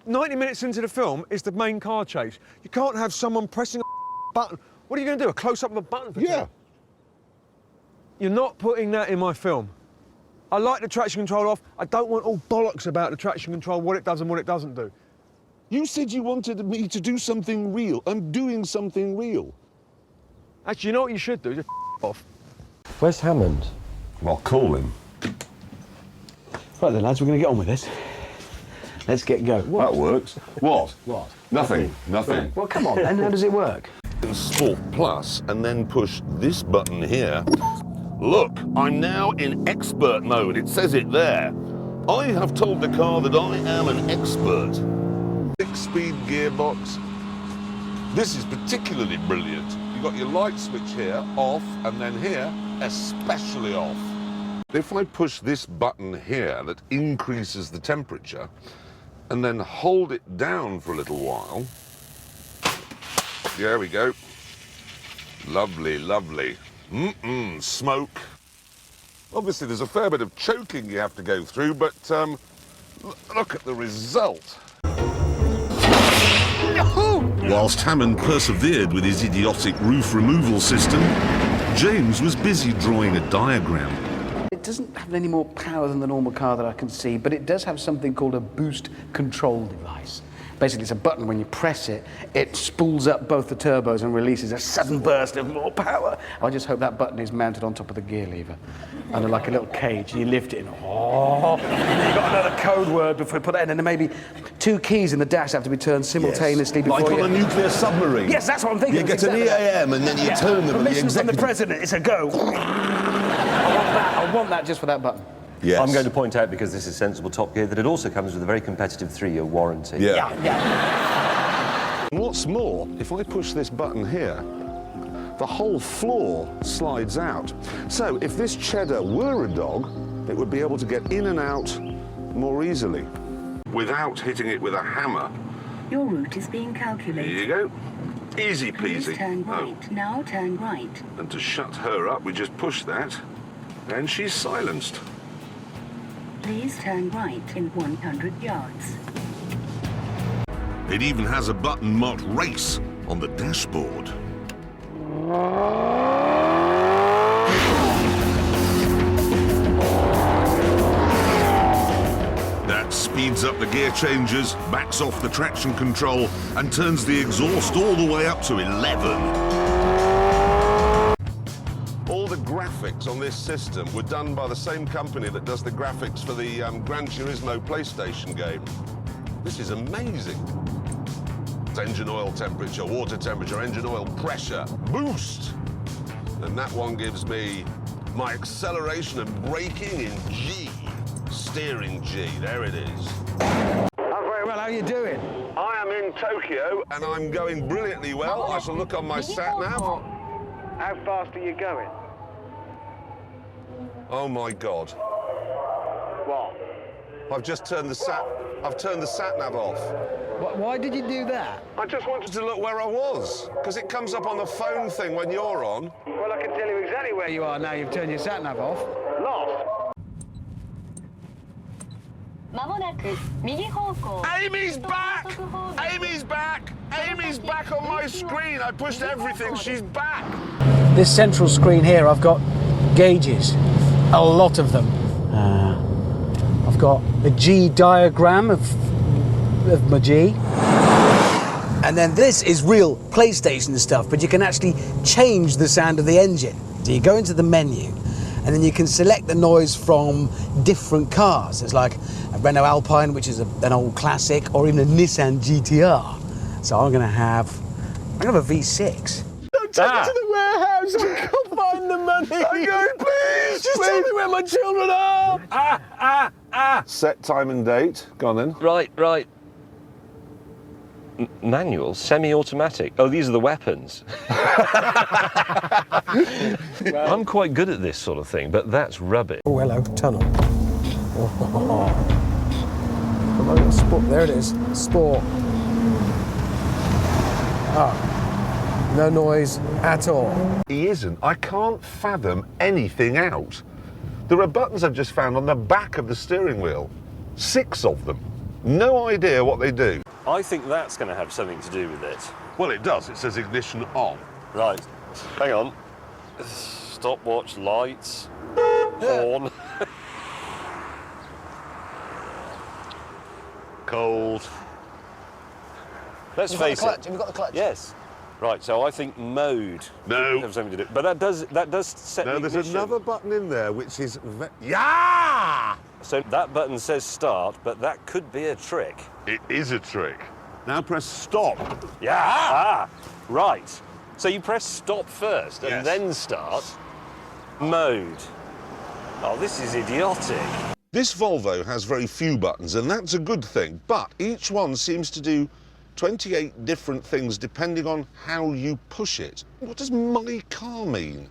90 minutes into the film is the main car chase. You can't have someone pressing a button. What are you going to do, a close-up of a button? Yeah. You're not putting that in my film. I like the traction control off. I don't want all bollocks about the traction control, what it does and what it doesn't do. You said you wanted me to do something real. I'm doing something real. Actually, you know what you should do? Just off. Where's Hammond? Well, call him. Right then, lads, we're going to get on with this. Let's get going. What? That works. What? What? Nothing. Nothing. Right. Well, come on, then. How does it work? Sport Plus, and then push this button here. Look, I'm now in expert mode. It says it there. I have told the car that I am an expert. 6-speed gearbox. This is particularly brilliant. You've got your light switch here, off, and then here, especially off. If I push this button here that increases the temperature, and then hold it down for a little while, there we go. Lovely, lovely. Smoke. Obviously, there's a fair bit of choking you have to go through, but look at the result. Whilst Hammond persevered with his idiotic roof removal system, James was busy drawing a diagram. It doesn't have any more power than the normal car that I can see, but it does have something called a boost control device. Basically, it's a button. When you press it, it spools up both the turbos and releases a sudden burst of more power. I just hope that button is mounted on top of the gear lever, under like a little cage, and you lift it and and then you've got another code word before you put that in, and then maybe 2 keys in the dash have to be turned simultaneously before like you... on a nuclear submarine. Yes, that's what I'm thinking. You get an EAM and then you turn them and the Permission from the executive... president, it's a go. I want that just for that button. Yes. I'm going to point out, because this is sensible Top Gear, that it also comes with a very competitive 3-year warranty. Yeah. And what's more, if I push this button here, the whole floor slides out. So if this cheddar were a dog, it would be able to get in and out more easily without hitting it with a hammer. Your route is being There calculated. you go. Easy Please peasy. turn right. Now turn right. And to shut her up, we just push that, and she's silenced. Please turn right in 100 yards. It even has a button marked race on the dashboard. That speeds up the gear changes, backs off the traction control, and turns the exhaust all the way up to 11. All the graphics on this system were done by the same company that does the graphics for the Gran Turismo PlayStation game. This is amazing. It's engine oil temperature, water temperature, engine oil pressure, boost. And that one gives me my acceleration and braking in G. Steering G, there it is. Oh, very well, how are you doing? I am in Tokyo and I'm going brilliantly well. I shall look on my sat-nav. How fast are you going? Oh my God. What? I've just turned the sat-nav off. Why did you do that? I just wanted to look where I was, because it comes up on the phone thing when you're on. Well, I can tell you exactly where you are now you've turned your sat-nav off. Lost. Amy's back! Amy's back! Amy's back on my screen. I pushed everything. She's back. This central screen here, I've got gauges, a lot of them. I've got a G diagram of my G. And then this is real PlayStation stuff, but you can actually change the sound of the engine. So you go into the menu, and then you can select the noise from different cars. It's like a Renault Alpine, which is an old classic, or even a Nissan GTR. So I'm gonna have a V6. Don't take me to the warehouse, I can't find the money. I'm going, please, just tell me where my children are. Set time and date. Go on then. Right. Manual, semi-automatic. Oh, these are the weapons. I'm quite good at this sort of thing, but that's rubbish. Oh, hello, tunnel. Oh, sport. There it is, sport. No noise at all. He isn't. I can't fathom anything out. There are buttons I've just found on the back of the steering wheel. 6 of them. No idea what they do. I think that's going to have something to do with it. Well, it does. It says ignition on. Right. Hang on. Stopwatch, lights, horn. Cold. Let's face it. Have you got the clutch? Yes. Right, so I think mode No. have something to do. But that does set No, the there's ignition. another button in there which is... Yeah! So that button says start, but that could be a trick. It is a trick. Now press stop. Yeah. Ah! Right. So you press stop first and Yes. then start. Mode. Oh, this is idiotic. This Volvo has very few buttons, and that's a good thing, but each one seems to do 28 different things depending on how you push it. What does my car mean?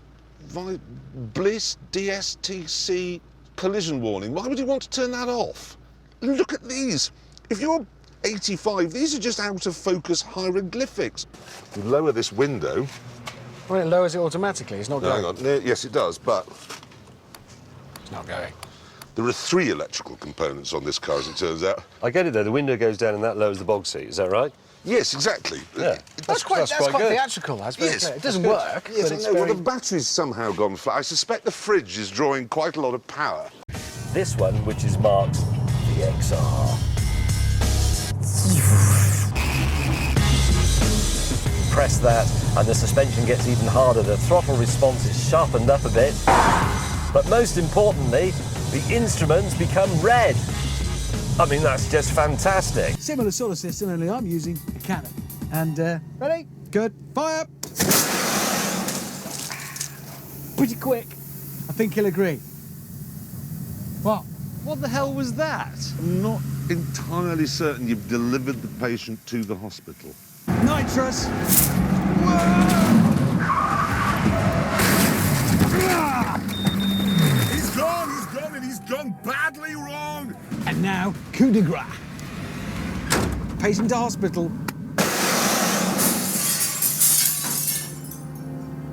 Bliss, DSTC, collision warning. Why would you want to turn that off? Look at these. If you're 85, these are just out of focus hieroglyphics. You lower this window. Well, it lowers it automatically. It's not No, going. hang on. Yes, it does, but It's not going. there are 3 electrical components on this car, as it turns out. I get it though. The window goes down and that lowers the bog seat. Is that right? Yes, exactly. Yeah. That's quite good. theatrical. That's very Yes, clear. It doesn't that's work, Yes, but I it's know. very... Well, the battery's somehow gone flat. I suspect the fridge is drawing quite a lot of power. This one, which is marked the XR. Press that, and the suspension gets even harder. The throttle response is sharpened up a bit. But most importantly, the instruments become red. I mean, that's just fantastic. Similar sort of system, only I'm using a cannon. And, ready? Good. Fire! Pretty quick. I think he'll agree. What? What the hell was that? I'm not entirely certain you've delivered the patient to the hospital. Nitrous! He's gone, and he's gone badly wrong. And now, coup de grace. Patient to hospital.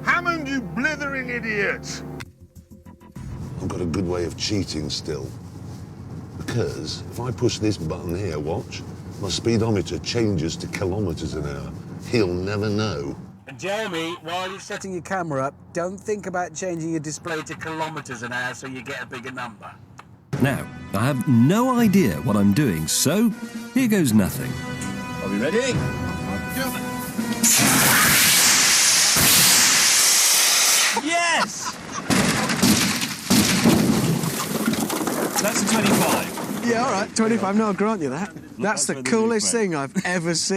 Hammond, you blithering idiot! I've got a good way of cheating still. Because if I push this button here, watch, my speedometer changes to kilometres an hour. He'll never know. Jeremy, while you're setting your camera up, don't think about changing your display to kilometres an hour so you get a bigger number. Now, I have no idea what I'm doing, so here goes nothing. Are we ready? Yes! That's a 25. Yeah, all right, 25. No, I'll grant you that. That's the coolest thing I've ever seen.